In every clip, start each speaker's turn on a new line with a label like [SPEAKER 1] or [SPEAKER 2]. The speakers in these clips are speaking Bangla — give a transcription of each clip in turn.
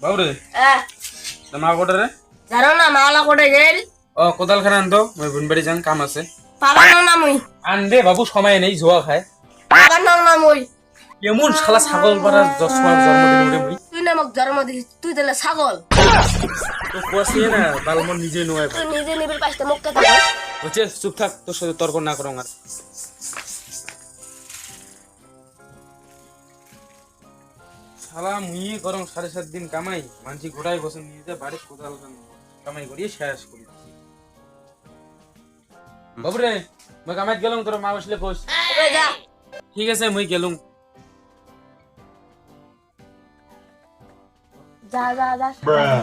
[SPEAKER 1] বাবুরে মা কোটে রে
[SPEAKER 2] জানো না মাওলা কোটে গেল
[SPEAKER 1] ও কোদাল খানা আনতো মই বুনবাড়ি যান কাম আছে
[SPEAKER 2] পাবা না মুই
[SPEAKER 1] আন দে বাবু সময় নেই জোয়া খায়
[SPEAKER 2] পাবা না মুই
[SPEAKER 1] এমন শালা ছাগল পাড়ার 10 মাস জন্মদিন ওরে মুই
[SPEAKER 2] তুই না মোক জন্ম দিছিস তুই দিলে ছাগল
[SPEAKER 1] তো কোয়াছে না বালমন নিজে নয়
[SPEAKER 2] তুই নিজে নিবিল পাইতে মোক কে দাও
[SPEAKER 1] বুঝছে চুপ থাক তোর সাথে তর্ক না করো আর শালা মুই করং 7.5 দিন কামাই মানছি গোটাই বসে নিয়ে যা বাড়ি কোদাল কামাই করিয়ে শেষ করি বাবুরে মই কামাইত গেলাম তোর মা বসলে কোস
[SPEAKER 2] যা
[SPEAKER 1] ঠিক আছে মুই গেলুম
[SPEAKER 2] যা যা যা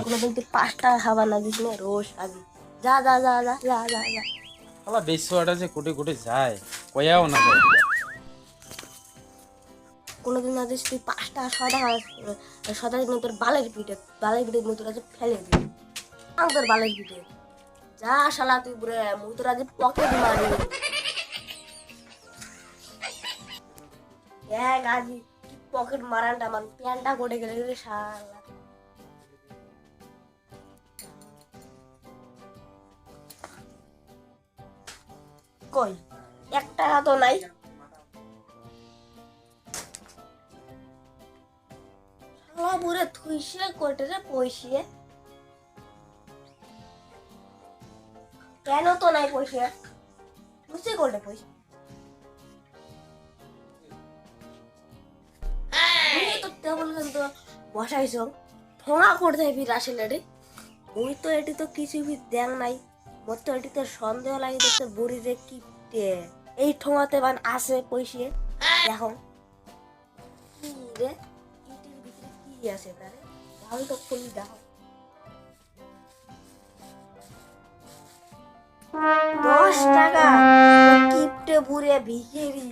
[SPEAKER 2] কোনদিন তুই 5 টাকা খাবা না দিস না রোজ আবি যা যা যা যা যা যা যা
[SPEAKER 1] শালা বেশওয়াটা যে কোটে কোটে যায় কয়াও না যায়
[SPEAKER 2] কোনদিন না দিস তুই 5 টাকা 6 টাকা 6 টাকা তোর বালের পিঠে তোর আজ ফেলে দিবি তোর বালের পিঠে যা শালা তুই বুড়ে মুই তোর আজ পকেট মারি আজি কি পকেট মারানটা মান প্যান্টটা কোটে গেলে রে শালা কই 1 টাকা তো নাই শালা বুড়ে থুইছে কোটে রে পয়সা কেন তো নাই পয়সা বুঝতে কোটে পয়সা তো তেমন কিন্তু বসাইছ ঠোঙা করতে ফির আসলে রে ওই তো এটি তো কিছু বি দেখ নাই মোর তো এটি তো সন্দেহ লাগে দেখতে বুড়ি রে কি এই ঠোঙাতে বান আছে পয়সা এখন কি রে ইটির ভিতরে কি আছে তারে তাহলে তো খুলি দেখো 10 টাকা কিপটে বুড়ে ভিখিরি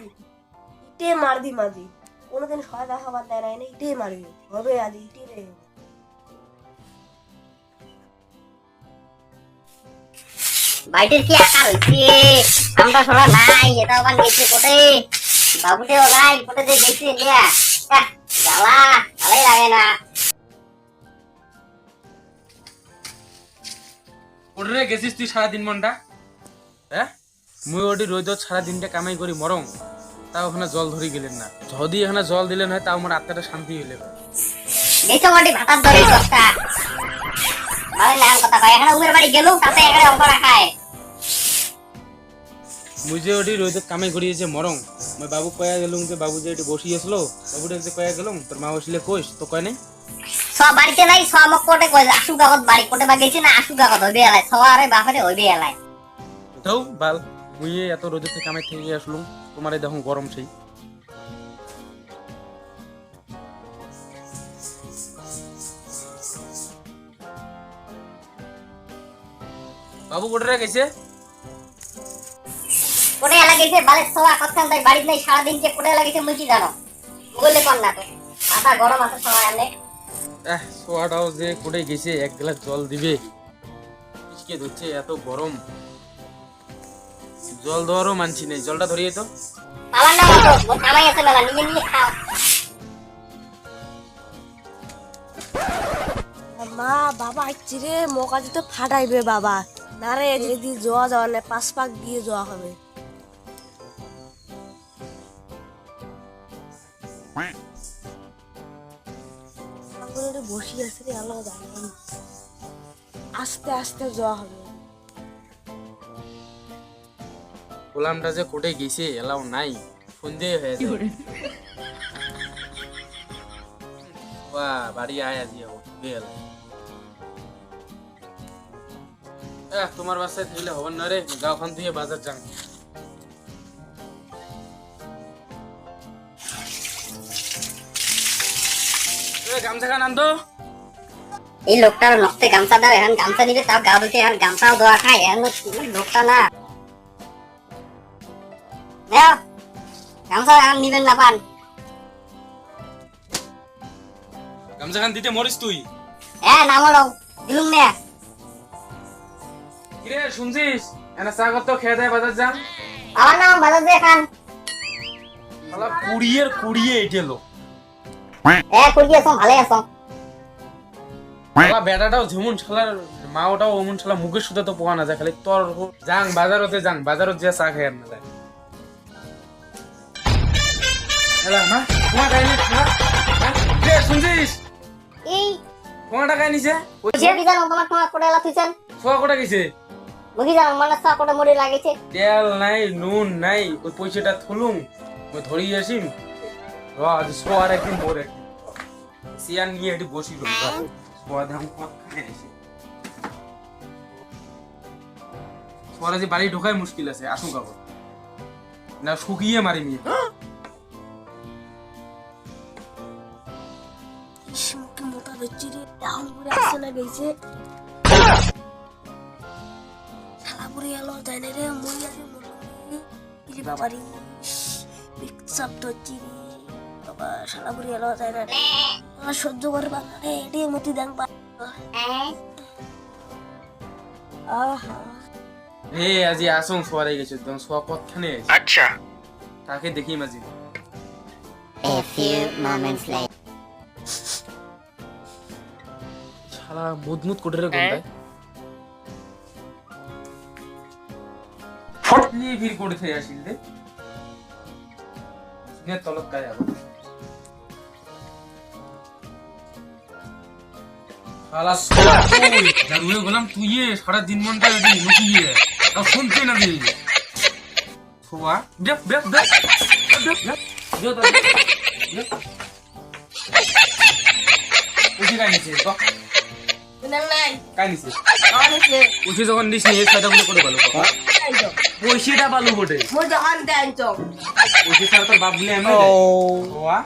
[SPEAKER 2] ইটে মারদি মাঝি কোনোদিন 6 টাকা খাবার দেয় না ইটে মারবি হবে আজ ইটে রে
[SPEAKER 3] বাইটের কি আকার হইছে আমরা সরা নাই এটা আবার গেছে কোটে বাবুতেও নাই কোটে যে গেছে লিয়া জ্বালা ভালোই লাগে না
[SPEAKER 1] ওরে গেছিস তুই সারা দিন মনটা হ্যাঁ মুই ওটি রোজ সারা দিনটা কামাই করি মরং তাও ওখানে জল ধরে গেলেন না যদি এখানে জল দিলেন হয় তাও আমার আত্মাটা শান্তি হইলে
[SPEAKER 3] দেখো মাটি ভাতার ধরে কষ্টা ভালো নাম কথা কয় এখানে উমের বাড়ি গেলুম তাতে এখানে অঙ্ক রাখায়
[SPEAKER 1] মুই যে ওটি রোজ কামাই করিয়েছে মরং মই বাবু কয়া গেলুম যে বাবু যে এটি বসি আসলো বাবুটা যে কয়া গেলুম তোর মা বসলে কইস তো কয় নাই
[SPEAKER 3] সব বাড়িতে নাই সব মোক কোটে কই আসু কাগজ বাড়ি কোটে বা গেছে না আসু কাগজ হইবে এলাই সবারে বাপরে হইবে এলাই
[SPEAKER 1] তাও বাল মুই এত রোদ থেকে কামাই থেকে আসলুম তোমারে দেখুন গরম সেই বাবু কোটে গেছে
[SPEAKER 3] কোটে এলা গেছে বালে সবা কথা তাই বাড়িতে নাই সারা দিন যে কোটে লাগেছে মুই কি জানো বলে কোন না তো মাথা গরম আছে সবাই আনে
[SPEAKER 1] সোয়াটাও যে কোটে গেছে 1 গ্লাস জল দিবে ইসকে দুচ্ছে এত গরম জল দেওয়ারও মানছি নেই জলটা ধরিয়ে তো
[SPEAKER 3] আমার না তো কামাই আছে মেলা নিয়ে নিয়ে খাও
[SPEAKER 2] মা বাবা আইছি রে মোকাজি তো ফাটাইবে বাবা না রে যদি জোয়া যাওয়া না 5 পাক দিয়ে যাওয়া হবে বসি আছে রে আলো দাঁড়ান আস্তে আস্তে যাওয়া হবে
[SPEAKER 1] গোলামটা যে কোটে গেছে এলাও নাই সন্ধে হয়ে যায় বাহ বাড়ি আয় আজি বেল তোমার বাসায় থাকলে হবে না রে গাঁওখান থেকে বাজার যান গামছা খান আনতো
[SPEAKER 3] এই লোকটার নকতে গামছা দাও এখন গামছা নিবে তাও গা ধুতে এখন গামছাও দোয়া খায় এখন লোকটা না নাও গামছা এখন নিবেন না পান
[SPEAKER 1] গামছা খান দিতে মরিস তুই
[SPEAKER 3] নামো লও দিলুম না
[SPEAKER 1] কিরে শুনছিস এনা চা কত খেয়ে দেয় বাজার যান
[SPEAKER 3] আমার নাম বাজার দিয়ে খান
[SPEAKER 1] শালা কুড়িয়ে কুড়িয়ে এটেলো
[SPEAKER 3] কুড়িয়ে আছো ভালো আছো
[SPEAKER 1] বাবা বেটাটাও যেমন শালার মাওটাও অমন শালা মুখের সুতা তো পোয়া না যায়, খালি তোর যাং বাজারত যে চা খাই না যায়। এলা মা তোমার গাই নি শুনছিস
[SPEAKER 3] এই
[SPEAKER 1] তোমারটা গাই নিছে
[SPEAKER 3] যে বিজান তোমার তোমার কোটা এলা তুইছেন
[SPEAKER 1] সোয়া কোটা গেছে,
[SPEAKER 3] বুঝি জান মানে সা কোটা মরে লাগেছে।
[SPEAKER 1] তেল নাই নুন নাই, ওই পয়সাটা থুলুম ওই ধরি আসিম র আজ সোয়ার একদিন মোর একদিন সিয়ান নিয়ে একটু বসি রো সোয়া ধাম খাই এসে সোয়ারা যে বাড়ি ঢোকায় মুশকিল আছে, আসুন কাপড় না শুকিয়ে মারি নিয়ে
[SPEAKER 2] মুখে মোটা ধরছি রে, ডাউন করে আসছে না গেছে শালা পুরি এলো যায় না রে, মই আছে মরি বাবারি সব ধরছি রে বাবা, শালা পুরি এলো যায় না রে, আমার সহ্য করবা না রে, এটি মতি দেন পা আহা
[SPEAKER 1] হে আজি আসুন সোয়ারে গেছে একদম সোয়া কতখানে আছে
[SPEAKER 4] अच्छा
[SPEAKER 1] তাকে দেখি মাঝি
[SPEAKER 3] A few moments later.
[SPEAKER 1] শালা মুদমুদ কোটে রে কোনটায় ফটলি ফির কোটে থেকে আসিল রে নে তলত কায় আবার শালা সোয়া তুই জারুয়ে গেলাম তুই সারা দিন মনটা দি লুকিয়ে আর শুনতে না দি সোয়া দেখ দেখ দেখ দেখ দেখ দেখ উঠি কাই নিছে তো
[SPEAKER 2] নাই
[SPEAKER 1] কাই নিছে
[SPEAKER 2] অনেকে
[SPEAKER 1] উঠি যখন দিস নি এই ছয়টা বলে করে ভালো পয়সাটা ভালো বটে
[SPEAKER 2] মোর দোকান দেন তো
[SPEAKER 1] পয়সা ছাড়া তোর বাপ বলে এমনি দেয়। সোয়া